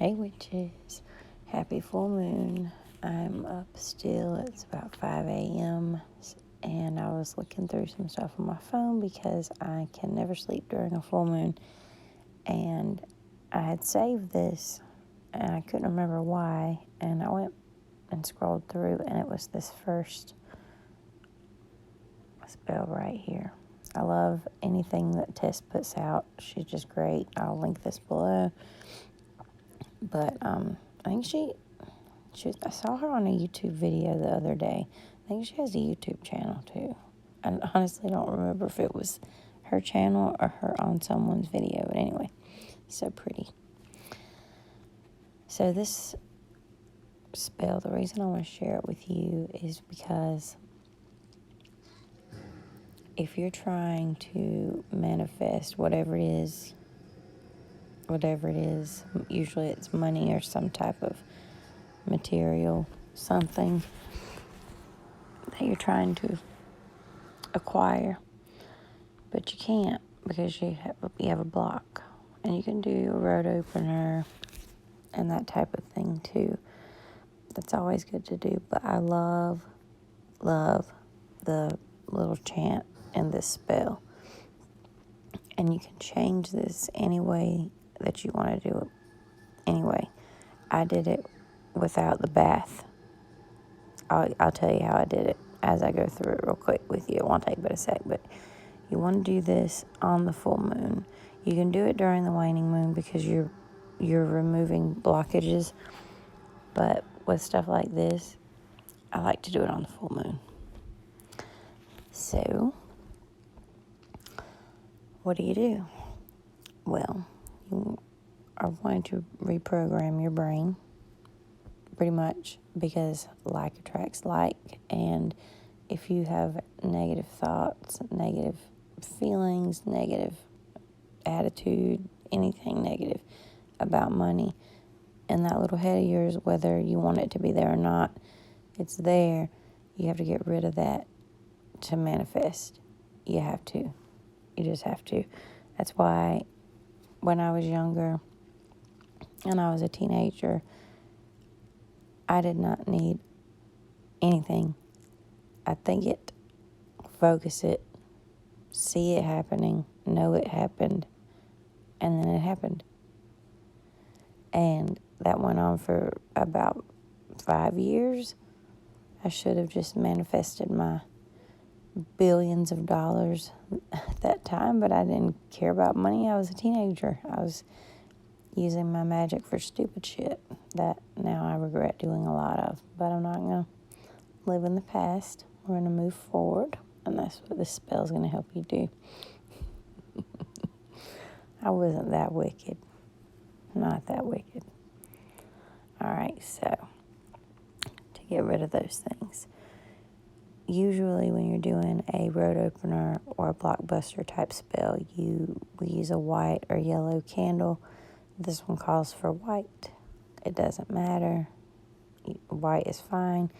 Hey witches, happy full moon. I'm up still. It's about 5 a.m. and I was looking through some stuff on my phone because I can never sleep during a full moon. And I had saved this and I couldn't remember why. And I went and scrolled through and it was this first spell right here. I love anything that Tess puts out. She's just great. I'll link this below. But I think I saw her on a YouTube video the other day. I think she has a YouTube channel too. I honestly don't remember if it was her channel or her on someone's video. But anyway, so pretty. So this spell, the reason I want to share it with you is because if you're trying to manifest whatever it is, usually it's money or some type of material, something that you're trying to acquire, but you can't because you have a block. And you can do a road opener and that type of thing too. That's always good to do. But I love the little chant in this spell. And you can change this any way that you want to do it. Anyway, I did it without the bath. I'll tell you how I did it as I go through it real quick with you. It won't take but a sec, but you want to do this on the full moon. You can do it during the waning moon because you're removing blockages. But with stuff like this, I like to do it on the full moon. So, what do? Well, you are going to reprogram your brain, pretty much, because like attracts like. And if you have negative thoughts, negative feelings, negative attitude, anything negative about money in that little head of yours, whether you want it to be there or not, it's there. You have to get rid of that to manifest. You have to. You just have to. That's why when I was younger and I was a teenager, I did not need anything. I think it, focus it, see it happening, know it happened, and then it happened. And that went on for about 5 years. I should have just manifested my billions of dollars at that time, but I didn't care about money. I was a teenager. I was using my magic for stupid shit that now I regret doing a lot of. But I'm not going to live in the past. We're going to move forward, and that's what this spell is going to help you do. I wasn't that wicked. Not that wicked. All right, so to get rid of those things. Usually when you're doing a road opener or a blockbuster type spell, we use a white or yellow candle. This one calls for white. It doesn't matter. White is fine.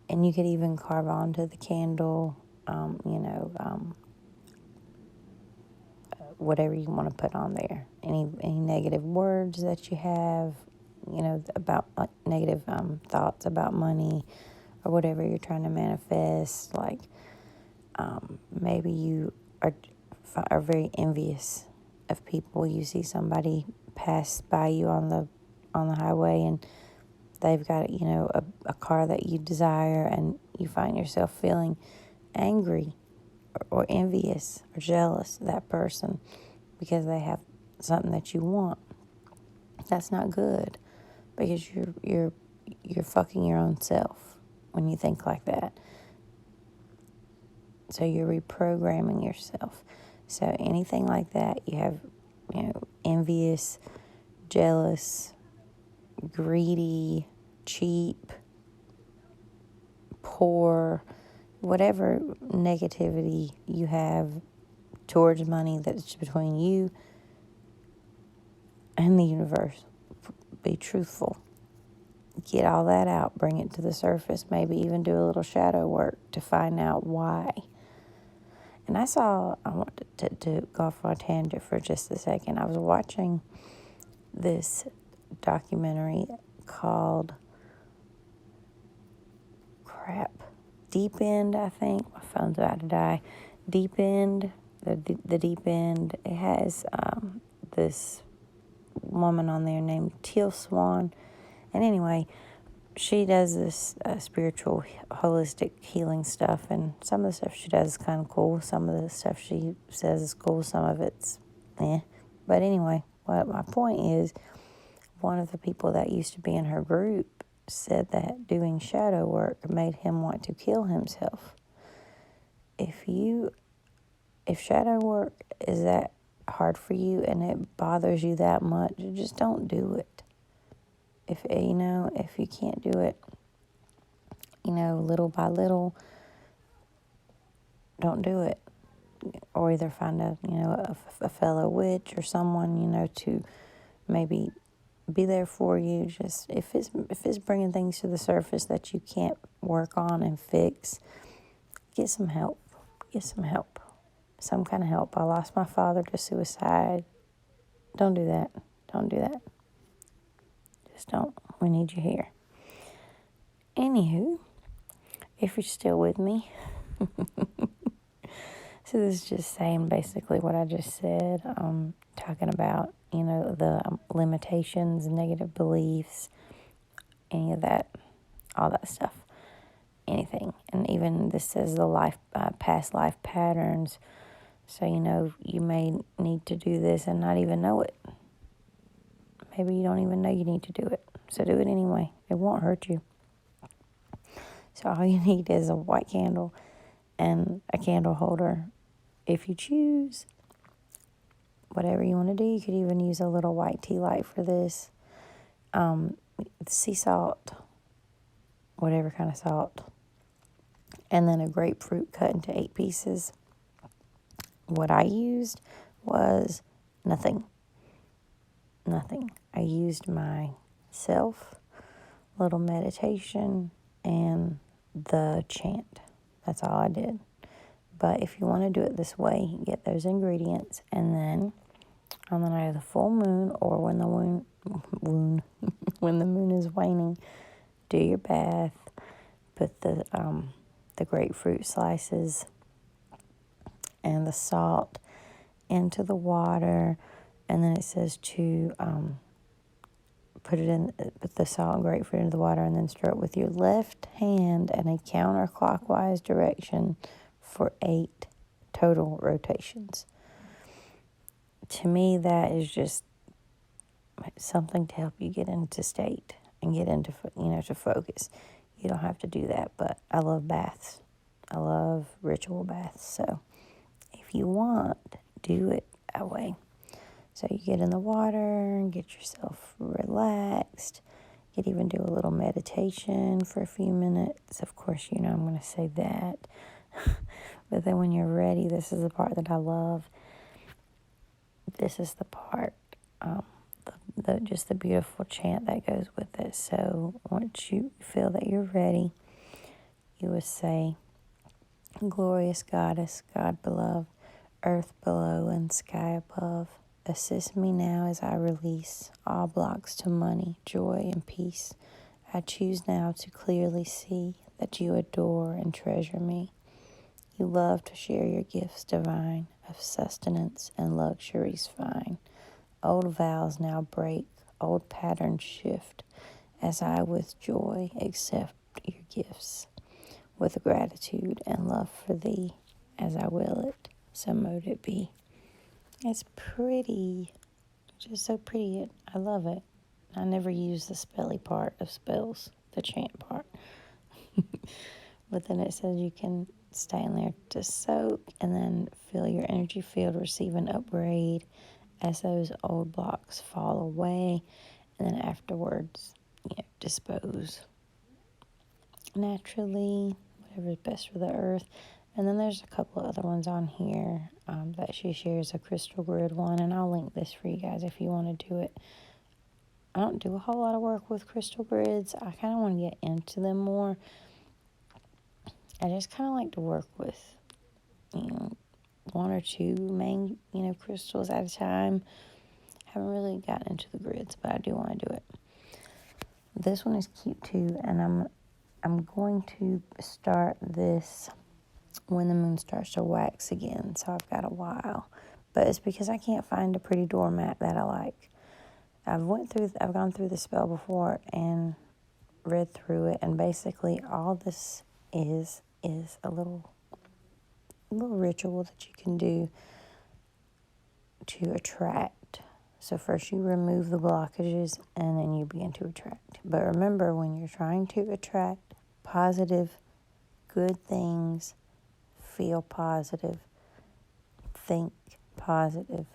And you could even carve onto the candle, whatever you want to put on there. Any negative words that you have, about negative thoughts about money or whatever you're trying to manifest. Like maybe you are very envious of people. You see somebody pass by you on the highway and they've got a car that you desire, and you find yourself feeling angry or envious or jealous of that person because they have something that you want. That's not good, because you're fucking your own self when you think like that. So you're reprogramming yourself. So anything like that, you have, envious, jealous, greedy, cheap, poor, whatever negativity you have towards money that's between you and the universe. Be truthful. Get all that out. Bring it to the surface. Maybe even do a little shadow work to find out why. And I want to go off on a tangent for just a second. I was watching this documentary called Deep End, I think. My phone's about to die. Deep End, the Deep End. It has this woman on there named Teal Swan. And anyway, she does this spiritual, holistic healing stuff. And some of the stuff she does is kind of cool. Some of the stuff she says is cool. Some of it's eh. But anyway, what my point is, one of the people that used to be in her group said that doing shadow work made him want to kill himself. If shadow work is that hard for you and it bothers you that much, just don't do it. If you can't do it, little by little, don't do it. Or either find a fellow witch or someone, to maybe be there for you. Just if it's bringing things to the surface that you can't work on and fix, get some help. Some kind of help. I lost my father to suicide. Don't do that. Just don't. We need you here. Anywho, if you're still with me, so this is just saying basically what I just said. Talking about, the limitations, negative beliefs, any of that, all that stuff, anything. And even this says the past life patterns. So, you may need to do this and not even know it. Maybe you don't even know you need to do it. So do it anyway. It won't hurt you. So all you need is a white candle and a candle holder. If you choose, whatever you want to do, you could even use a little white tea light for this. Sea salt, whatever kind of salt. And then a grapefruit cut into 8 pieces. What I used was nothing. I used myself, little meditation, and the chant. That's all I did. But if you want to do it this way, get those ingredients, and then on the night of the full moon, or when the when the moon is waning, do your bath. Put the grapefruit slices and the salt into the water, and then it says to put the salt and grapefruit into the water, and then stir it with your left hand in a counterclockwise direction for 8 total rotations. To me, that is just something to help you get into state and get into, to focus. You don't have to do that, but I love baths. I love ritual baths. So if you want, do it that way. So you get in the water and get yourself relaxed. You could even do a little meditation for a few minutes. Of course, I'm going to say that. But then when you're ready, this is the part that I love. This is the part, just the beautiful chant that goes with it. So once you feel that you're ready, you would say, "Glorious Goddess, God beloved, earth below and sky above, assist me now as I release all blocks to money, joy, and peace. I choose now to clearly see that you adore and treasure me. You love to share your gifts divine of sustenance and luxuries fine. Old vows now break, old patterns shift, as I with joy accept your gifts, with gratitude and love for thee, as I will it, so mote it be." It's pretty, just so pretty. I love it. I never use the spelly part of spells, the chant part. But then it says you can stay in there to soak and then feel your energy field receive an upgrade as those old blocks fall away, and then afterwards, dispose naturally, whatever is best for the earth. And then there's a couple of other ones on here that she shares, a crystal grid one, and I'll link this for you guys if you want to do it. I don't do a whole lot of work with crystal grids. I kind of want to get into them more. I just kind of like to work with, 1 or 2 main, crystals at a time. Haven't really gotten into the grids, but I do want to do it. This one is cute too, and I'm going to start this when the moon starts to wax again, so I've got a while. But it's because I can't find a pretty doormat that I like. I've gone through the spell before and read through it, and basically all this is a little ritual that you can do to attract. So first you remove the blockages and then you begin to attract. But remember, when you're trying to attract positive, good things, feel positive, think positive,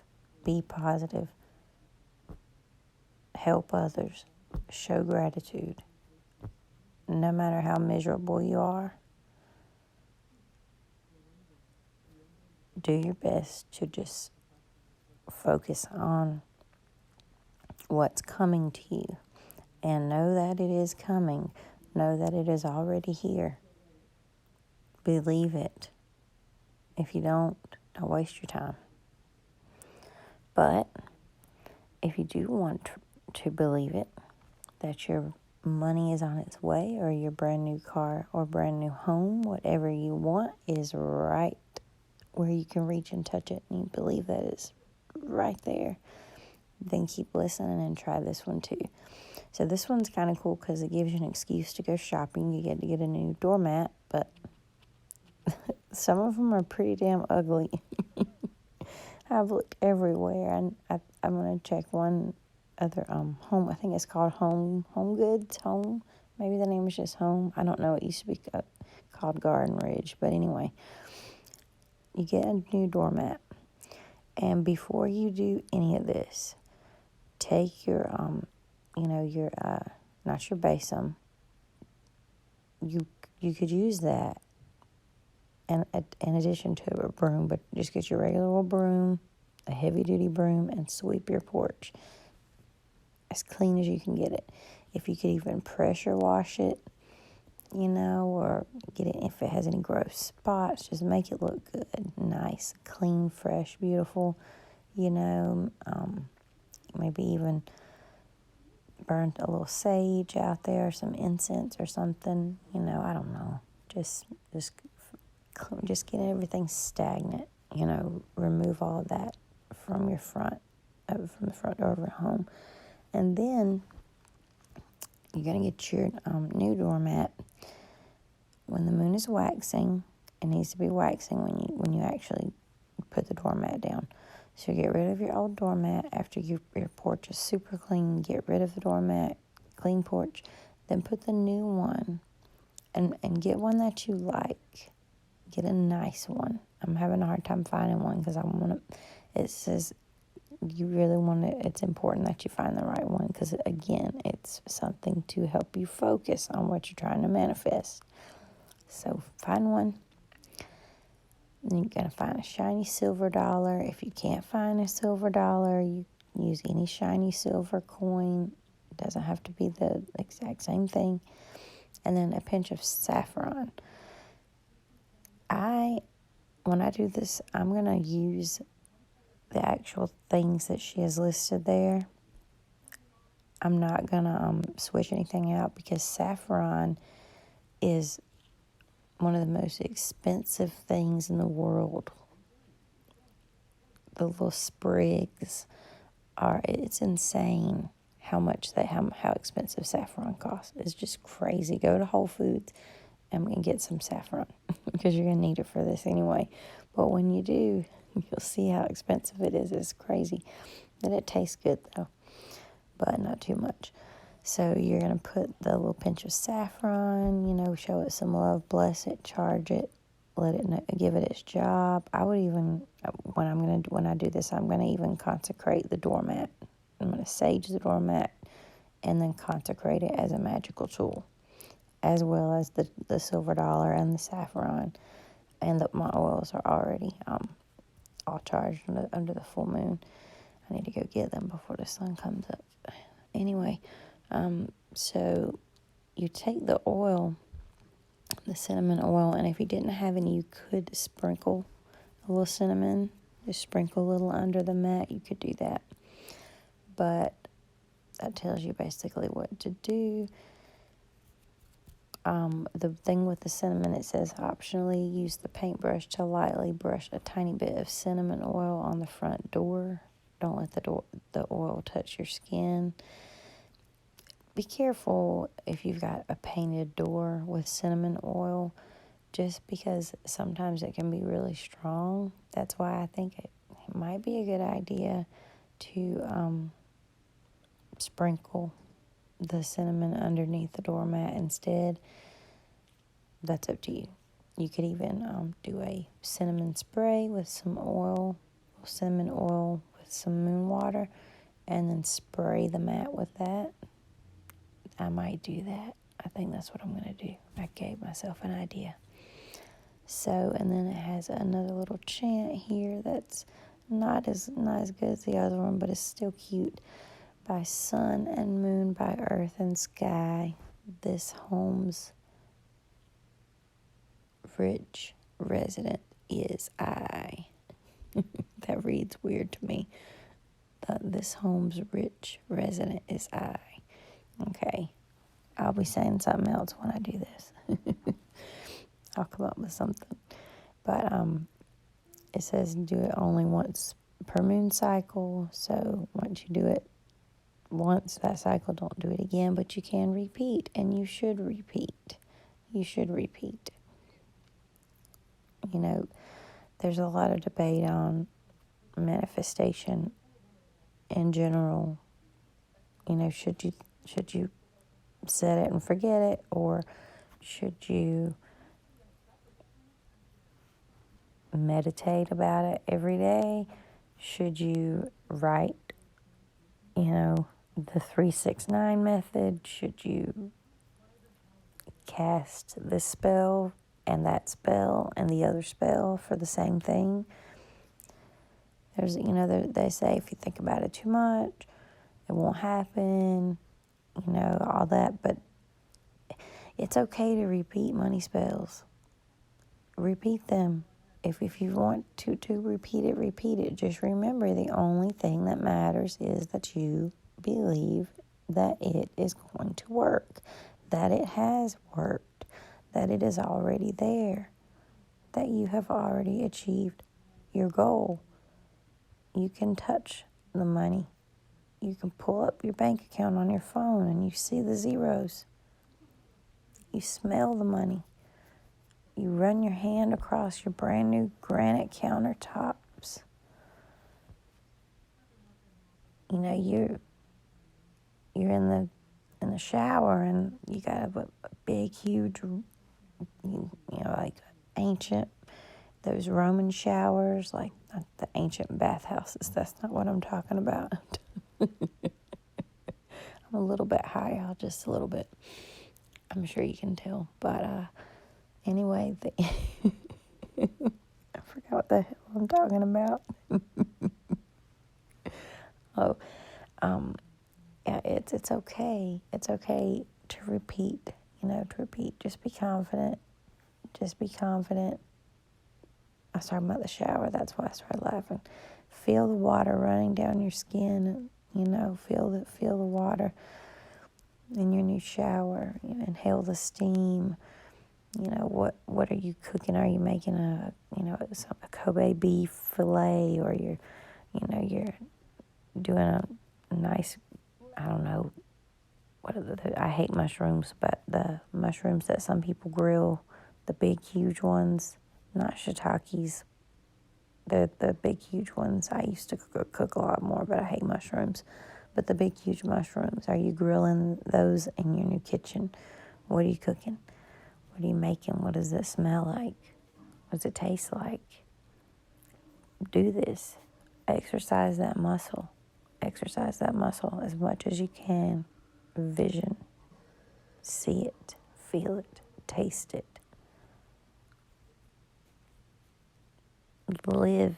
be positive, help others, show gratitude. No matter how miserable you are, do your best to just focus on what's coming to you and know that it is coming. Know that it is already here. Believe it. If you don't waste your time. But if you do want to believe it, that your money is on its way, or your brand new car or brand new home, whatever you want is right where you can reach and touch it, and you believe that it's right there, then keep listening and try this one too. So this one's kind of cool because it gives you an excuse to go shopping. You get to get a new doormat, but some of them are pretty damn ugly. I've looked everywhere, and I'm going to check one other home. I think it's called Home Goods. Maybe the name is just Home. I don't know. It used to be called Garden Ridge. But anyway, you get a new doormat. And before you do any of this, take your, not your besom. You could use that. And in addition to a broom, but just get your regular old broom, a heavy-duty broom, and sweep your porch as clean as you can get it. If you could even pressure wash it, or get it if it has any gross spots, just make it look good, nice, clean, fresh, beautiful, maybe even burn a little sage out there, some incense or something, I don't know, just get everything stagnant, remove all of that from the front door of your home. And then you're going to get your new doormat. When the moon is waxing, it needs to be waxing when you actually put the doormat down. So get rid of your old doormat after your porch is super clean. Get rid of the doormat, clean porch. Then put the new one and get one that you like. Get a nice one. I'm having a hard time finding one because it says you really want it. It's important that you find the right one because, again, it's something to help you focus on what you're trying to manifest. So find one. Then you're going to find a shiny silver dollar. If you can't find a silver dollar, you use any shiny silver coin. It doesn't have to be the exact same thing. And then a pinch of saffron. When I do this, I'm going to use the actual things that she has listed there. I'm not going to switch anything out because saffron is one of the most expensive things in the world. The little sprigs it's insane how expensive saffron costs. It's just crazy. Go to Whole Foods and get some saffron because you're going to need it for this anyway. But when you do, you'll see how expensive it is. It's crazy. And it tastes good though, but not too much. So you're going to put the little pinch of saffron, show it some love, bless it, charge it, give it its job. I would even, when I do this, I'm going to even consecrate the doormat. I'm going to sage the doormat and then consecrate it as a magical tool, as well as the silver dollar and the saffron. And my oils are already all charged under the full moon. I need to go get them before the sun comes up. Anyway, so you take the oil, the cinnamon oil, and if you didn't have any, you could sprinkle a little cinnamon. Just sprinkle a little under the mat. You could do that. but that tells you basically what to do. The thing with the cinnamon, it says optionally use the paintbrush to lightly brush a tiny bit of cinnamon oil on the front door. Don't let the oil touch your skin. Be careful if you've got a painted door with cinnamon oil, just because sometimes it can be really strong. That's why I think it might be a good idea to sprinkle the cinnamon underneath the doormat instead. That's up to you. You could even do a cinnamon spray with some oil, cinnamon oil with some moon water, and then spray the mat with that. I might do that. I think that's what I'm going to do. I gave myself an idea. So, and then it has another little chant here that's not as good as the other one, but it's still cute. By sun and moon, by earth and sky, this home's rich resident is I. That reads weird to me. This home's rich resident is I. Okay, I'll be saying something else when I do this. I'll come up with something. But it says do it only once per moon cycle. So once you do it once that cycle, don't do it again. But you can repeat, and you should repeat. You should repeat. You know, there's a lot of debate on manifestation in general. You know, should you set it and forget it, or should you meditate about it every day? Should you write, the 369 method? Should you cast this spell and that spell and the other spell for the same thing? There's, they say if you think about it too much, it won't happen, all that. But it's okay to repeat money spells. Repeat them. If you want to repeat it. Just remember, the only thing that matters is that you believe that it is going to work, that it has worked, that it is already there, that you have already achieved your goal. You can touch the money. You can pull up your bank account on your phone and you see the zeros. You smell the money. You run your hand across your brand new granite countertops. You're in the shower and you got a big, huge, like ancient, those Roman showers, like not the ancient bathhouses. That's not what I'm talking about. I'm a little bit high, just a little bit. I'm sure you can tell. But anyway, I forgot what the hell I'm talking about. Yeah, it's okay. It's okay to repeat, Just be confident. Just be confident. I was talking about the shower. That's why I started laughing. Feel the water running down your skin. Feel the water in your new shower. Inhale the steam. What are you cooking? Are you making a Kobe beef fillet, or you're doing a nice, I don't know, I hate mushrooms, but the mushrooms that some people grill, the big, huge ones, not shiitakes, the big, huge ones. I used to cook a lot more, but I hate mushrooms. But the big, huge mushrooms, are you grilling those in your new kitchen? What are you cooking? What are you making? What does it smell like? What does it taste like? Do this. Exercise that muscle. Exercise that muscle as much as you can. Vision. See it. Feel it. Taste it. Live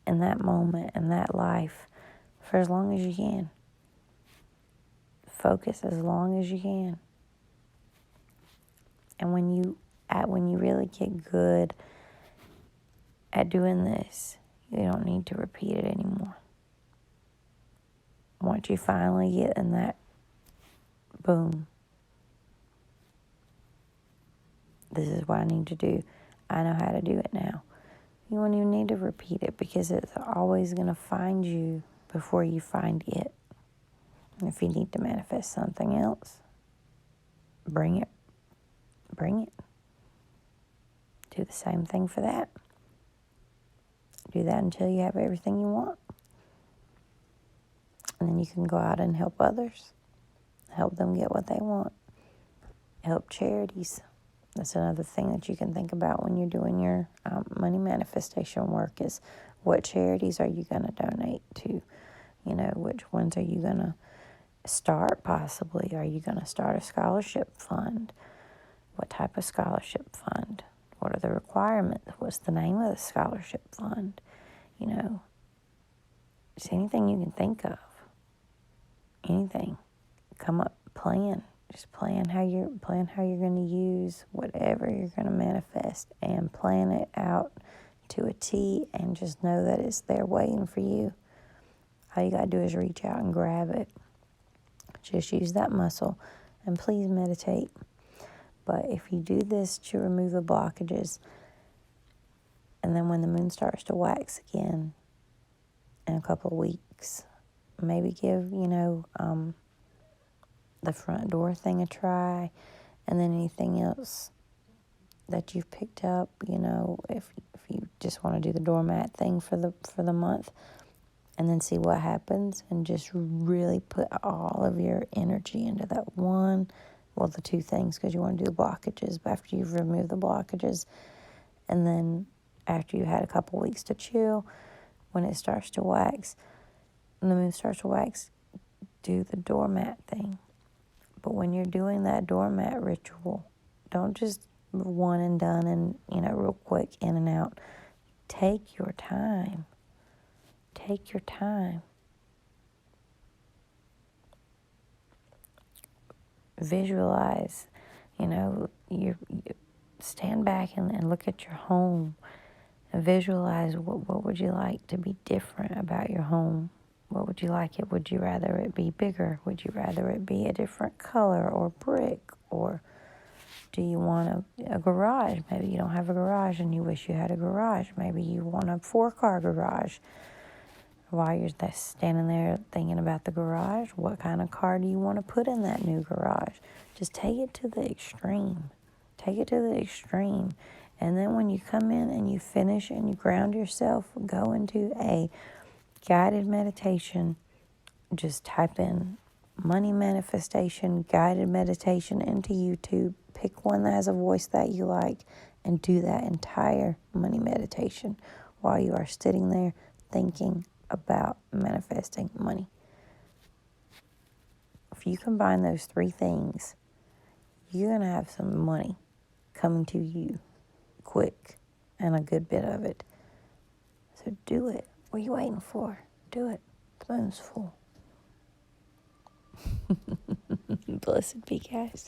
in that moment, in that life, for as long as you can. Focus as long as you can. And when you really get good at doing this, you don't need to repeat it anymore. once you finally get in that, boom, this is what I need to do. I know how to do it now. You won't even need to repeat it because it's always going to find you before you find it. And if you need to manifest something else, bring it. Bring it. Do the same thing for that. Do that until you have everything you want. And then you can go out and help others. Help them get what they want. Help charities. That's another thing that you can think about when you're doing your money manifestation work is what charities are you going to donate to? You know, which ones are you going to start possibly? Are you going to start a scholarship fund? What type of scholarship fund? What are the requirements? What's the name of the scholarship fund? You know, just anything you can think of. Anything. Come up, plan. Just plan how you're going to use whatever you're going to manifest and plan it out to a T and just know that it's there waiting for you. All you got to do is reach out and grab it. Just use that muscle and please meditate. But if you do this to remove the blockages, and then when the moon starts to wax again in a couple of weeks, maybe give, the front door thing a try, and then anything else that you've picked up, if you just want to do the doormat thing for the month, and then see what happens, and just really put all of your energy into that one, the two things, because you want to do the blockages, but after you've removed the blockages, and then after you had a couple weeks to chill, when it starts to wax, when the moon starts to wax, do the doormat thing. But when you're doing that doormat ritual, don't just one and done and, real quick in and out. Take your time. Take your time. Visualize, you stand back and look at your home and visualize what would you like to be different about your home. What would you like it? Would you rather it be bigger? Would you rather it be a different color or brick? Or do you want a garage? Maybe you don't have a garage and you wish you had a garage. Maybe you want a 4-car garage. While you're standing there thinking about the garage, what kind of car do you want to put in that new garage? Just take it to the extreme. Take it to the extreme. And then when you come in and you finish and you ground yourself, go into a guided meditation. Just type in money manifestation, guided meditation into YouTube. Pick one that has a voice that you like and do that entire money meditation while you are sitting there thinking about manifesting money. If you combine those 3 things, you're going to have some money coming to you quick, and a good bit of it. So do it. What are you waiting for? Do it. The moon's full. Blessed be, guys.